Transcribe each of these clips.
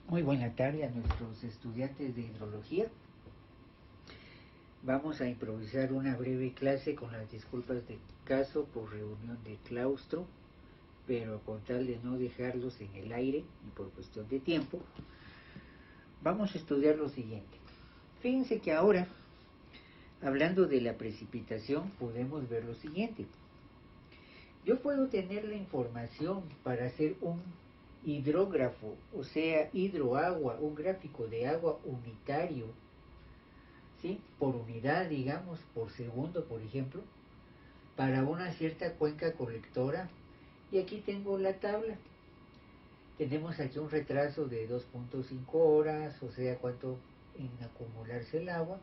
Muy buena tarde a nuestros estudiantes de hidrología. Vamos a improvisar una breve clase con las disculpas de caso por reunión de claustro, pero con tal de no dejarlos en el aire y por cuestión de tiempo, vamos a estudiar lo siguiente. Fíjense que ahora, hablando de la precipitación, podemos ver lo siguiente. Yo puedo tener la información para hacer un hidrógrafo, o sea, hidroagua, un gráfico de agua unitario, ¿sí? Por unidad, digamos, por segundo, por ejemplo, para una cierta cuenca colectora. Y aquí tengo la tabla. Tenemos aquí un retraso de 2.5 horas, o sea, cuánto en acumularse el agua.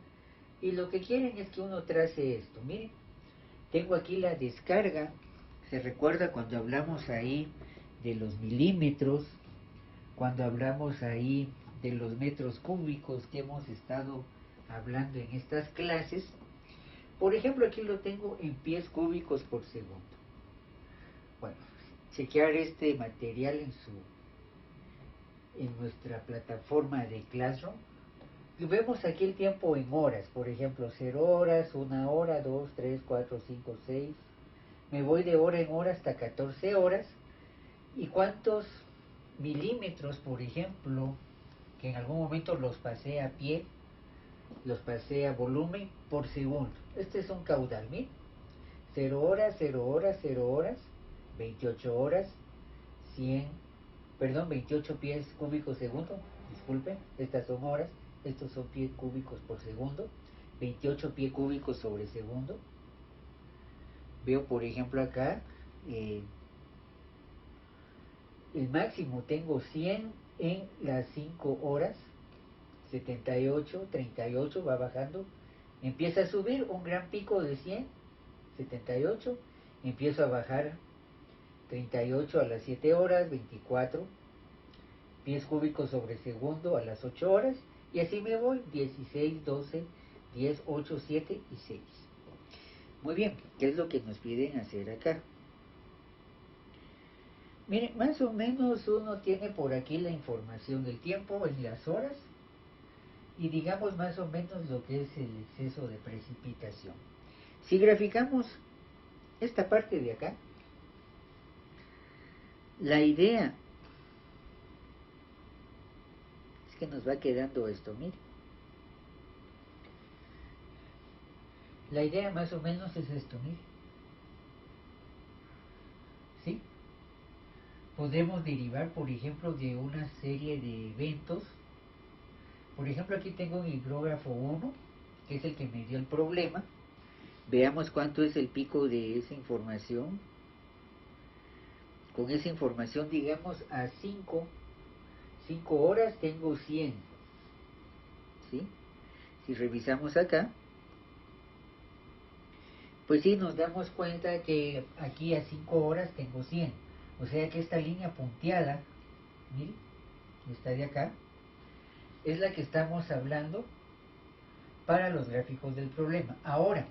Y lo que quieren es que uno trace esto. Miren, tengo aquí la descarga. Se recuerda cuando hablamos ahí de los milímetros, cuando hablamos ahí de los metros cúbicos que hemos estado hablando en estas clases. Por ejemplo, aquí lo tengo en pies cúbicos por segundo. Bueno, chequear este material en nuestra plataforma de Classroom. Y vemos aquí el tiempo en horas, por ejemplo, 0 horas, 1 hora, 2, 3, 4, 5, 6. Me voy de hora en hora hasta 14 horas. ¿Y cuántos milímetros, por ejemplo, que en algún momento los pasé a pie, los pasé a volumen por segundo? Este es un caudal, ¿miren? 0 horas, 0 horas, 0 horas, 28 horas, 100, perdón, 28 pies cúbicos segundo, disculpen, estas son horas, estos son pies cúbicos por segundo, 28 pies cúbicos sobre segundo. Veo, por ejemplo, acá, el máximo tengo 100 en las 5 horas, 78, 38, va bajando, empieza a subir un gran pico de 100, 78, empiezo a bajar 38 a las 7 horas, 24 pies cúbicos sobre segundo a las 8 horas, y así me voy, 16, 12, 10, 8, 7 y 6. Muy bien, ¿qué es lo que nos piden hacer acá? Miren, más o menos uno tiene por aquí la información del tiempo en las horas y digamos más o menos lo que es el exceso de precipitación. Si graficamos esta parte de acá, la idea es que nos va quedando esto, miren. La idea más o menos es esto, miren. ¿Sí? Podemos derivar, por ejemplo, de una serie de eventos. Por ejemplo, aquí tengo un hidrógrafo 1, que es el que me dio el problema. Veamos cuánto es el pico de esa información. Con esa información, digamos, a 5 horas tengo 100. ¿Sí? Si revisamos acá, pues sí, nos damos cuenta que aquí a 5 horas tengo 100. O sea que esta línea punteada, miren, esta de acá, es la que estamos hablando para los gráficos del problema. Ahora,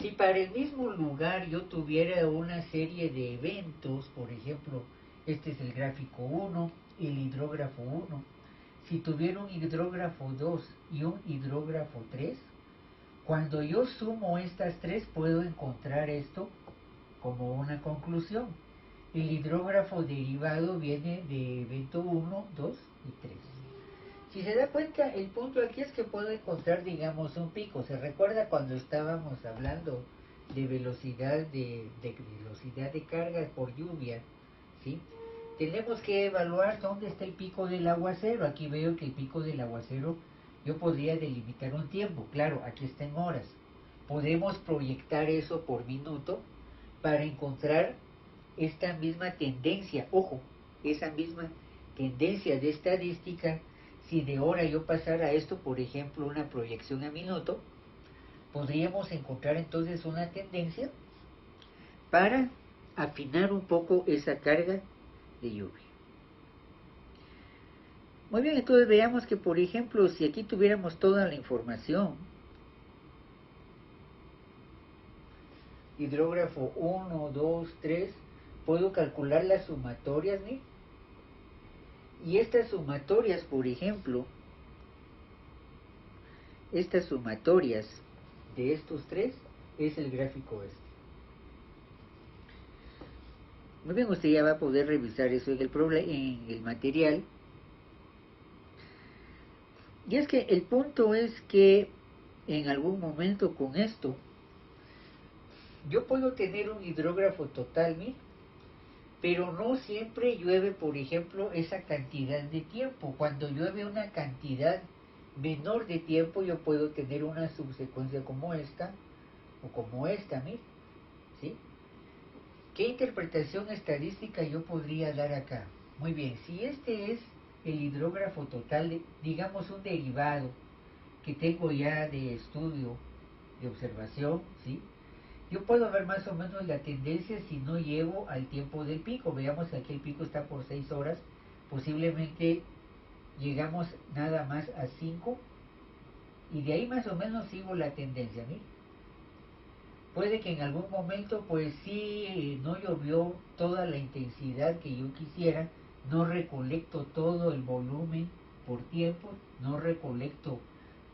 si para el mismo lugar yo tuviera una serie de eventos, por ejemplo, este es el gráfico 1, el hidrógrafo 1, si tuviera un hidrógrafo 2 y un hidrógrafo 3, cuando yo sumo estas tres puedo encontrar esto como una conclusión. El hidrógrafo derivado viene de evento 1, 2 y 3. Si se da cuenta, el punto aquí es que puedo encontrar, digamos, un pico. ¿Se recuerda cuando estábamos hablando de velocidad de carga por lluvia? ¿Sí? Tenemos que evaluar dónde está el pico del aguacero. Aquí veo que el pico del aguacero yo podría delimitar un tiempo. Claro, aquí está en horas. Podemos proyectar eso por minuto para encontrar esta misma tendencia. Ojo, esa misma tendencia de estadística. Si de hora yo pasara esto, por ejemplo, una proyección a minuto, podríamos encontrar entonces una tendencia para afinar un poco esa carga de lluvia. Muy bien, entonces veamos que, por ejemplo, si aquí tuviéramos toda la información, hidrógrafo 1, 2, 3, puedo calcular las sumatorias, ¿sí? Y estas sumatorias, por ejemplo, estas sumatorias de estos tres es el gráfico este. Muy bien, usted ya va a poder revisar eso en el material. Y es que el punto es que en algún momento con esto yo puedo tener un hidrógrafo total, ¿sí? Pero no siempre llueve, por ejemplo, esa cantidad de tiempo. Cuando llueve una cantidad menor de tiempo, yo puedo tener una subsecuencia como esta o como esta, ¿sí? ¿Sí? ¿Qué interpretación estadística yo podría dar acá? Muy bien, si este es el hidrógrafo total, digamos un derivado que tengo ya de estudio, de observación, ¿sí? Yo puedo ver más o menos la tendencia si no llego al tiempo del pico. Veamos que aquí el pico está por 6 horas, posiblemente llegamos nada más a 5 y de ahí más o menos sigo la tendencia, ¿sí? Puede que en algún momento pues sí no llovió toda la intensidad que yo quisiera, no recolecto todo el volumen por tiempo, no recolecto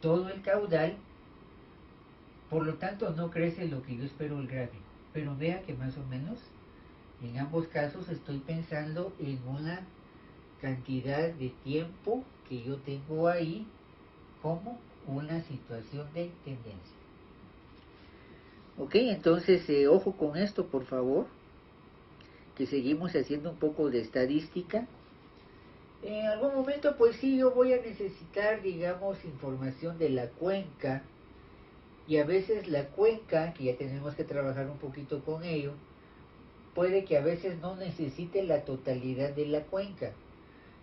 todo el caudal, por lo tanto no crece lo que yo espero el gráfico. Pero vea que más o menos en ambos casos estoy pensando en una cantidad de tiempo que yo tengo ahí como una situación de tendencia. Ok, entonces ojo con esto, por favor, que seguimos haciendo un poco de estadística. En algún momento, pues sí, yo voy a necesitar, digamos, información de la cuenca, y a veces la cuenca, que ya tenemos que trabajar un poquito con ello, puede que a veces no necesite la totalidad de la cuenca.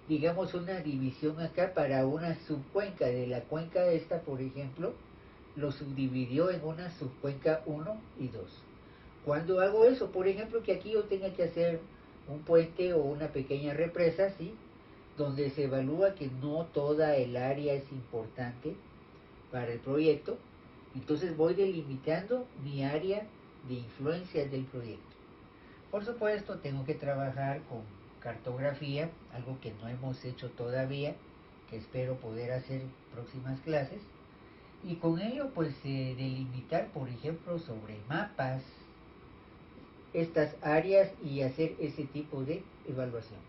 Digamos una división acá para una subcuenca de la cuenca esta, por ejemplo, lo subdividió en una subcuenca 1 y 2. Cuando hago eso, por ejemplo, que aquí yo tenga que hacer un puente o una pequeña represa, ¿sí? Donde se evalúa que no toda el área es importante para el proyecto, entonces voy delimitando mi área de influencia del proyecto. Por supuesto, tengo que trabajar con cartografía, algo que no hemos hecho todavía, que espero poder hacer en próximas clases, y con ello pues delimitar, por ejemplo, sobre mapas estas áreas y hacer ese tipo de evaluación.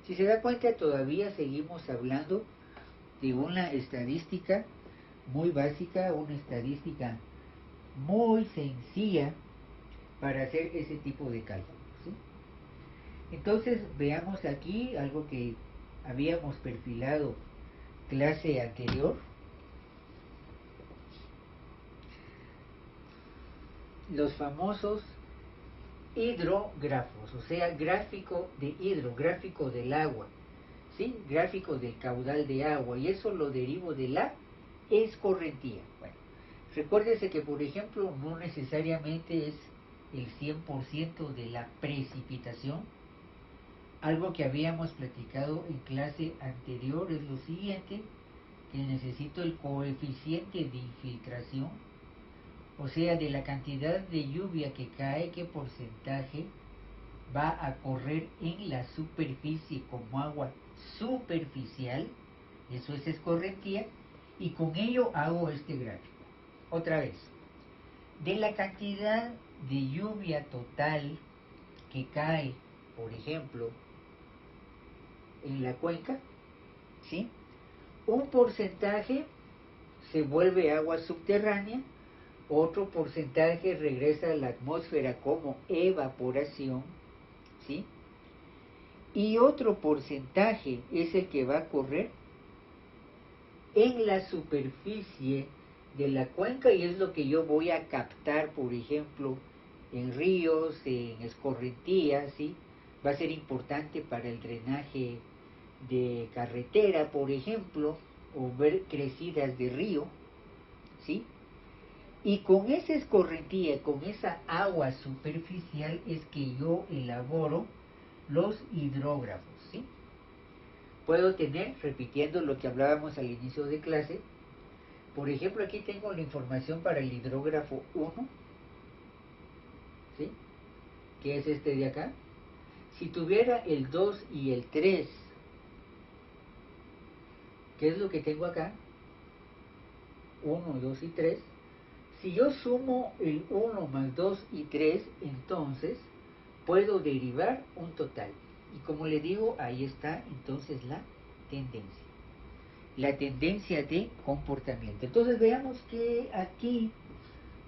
Si se da cuenta, todavía seguimos hablando de una estadística muy básica, una estadística muy sencilla para hacer ese tipo de cálculos, ¿sí? Entonces veamos aquí algo que habíamos perfilado clase anterior, los famosos hidrógrafos, o sea, gráfico de gráfico del agua, ¿sí? Gráfico del caudal de agua, y eso lo derivo de la escorrentía. Bueno, recuérdese que, por ejemplo, no necesariamente es el 100% de la precipitación. Algo que habíamos platicado en clase anterior es lo siguiente, que necesito el coeficiente de infiltración, o sea, de la cantidad de lluvia que cae, qué porcentaje va a correr en la superficie como agua superficial, eso es escorrentía, y con ello hago este gráfico. Otra vez, de la cantidad de lluvia total que cae, por ejemplo, en la cuenca, ¿sí? Un porcentaje se vuelve agua subterránea, otro porcentaje regresa a la atmósfera como evaporación, ¿sí? Y otro porcentaje es el que va a correr en la superficie de la cuenca, y es lo que yo voy a captar, por ejemplo, en ríos, en escorrentías, ¿sí? Va a ser importante para el drenaje de carretera, por ejemplo, o ver crecidas de río, ¿sí? Y con esa escorrentía, con esa agua superficial es que yo elaboro los hidrógrafos, ¿sí? Puedo tener, repitiendo lo que hablábamos al inicio de clase, por ejemplo, aquí tengo la información para el hidrógrafo 1, ¿sí? Que es este de acá. Si tuviera el 2 y el 3 ¿qué es lo que tengo acá? 1, 2 y 3. Si yo sumo el 1 más 2 y 3, entonces puedo derivar un total. Y como le digo, ahí está entonces la tendencia. La tendencia de comportamiento. Entonces veamos que aquí,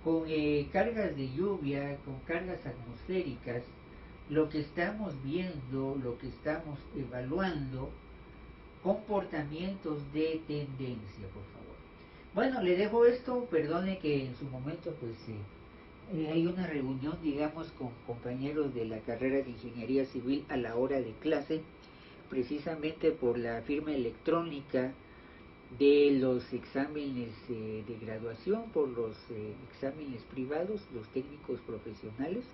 con cargas de lluvia, con cargas atmosféricas, lo que estamos viendo, lo que estamos evaluando, comportamientos de tendencia, por favor. Bueno, le dejo esto, perdone que en su momento pues hay una reunión, digamos, con compañeros de la carrera de Ingeniería Civil a la hora de clase, precisamente por la firma electrónica de los exámenes de graduación, por los exámenes privados, los técnicos profesionales.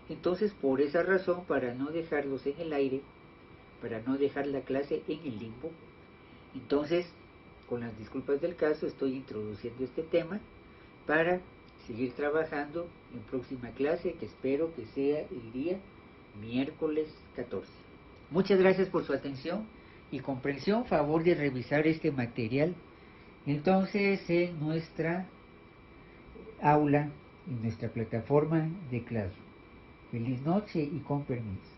Entonces, por esa razón, para no dejarlos en el aire, para no dejar la clase en el limbo, entonces, con las disculpas del caso, estoy introduciendo este tema para seguir trabajando en próxima clase, que espero que sea el día miércoles 14. Muchas gracias por su atención y comprensión. Favor de revisar este material entonces en nuestra aula, en nuestra plataforma de clase. Feliz noche y con permiso.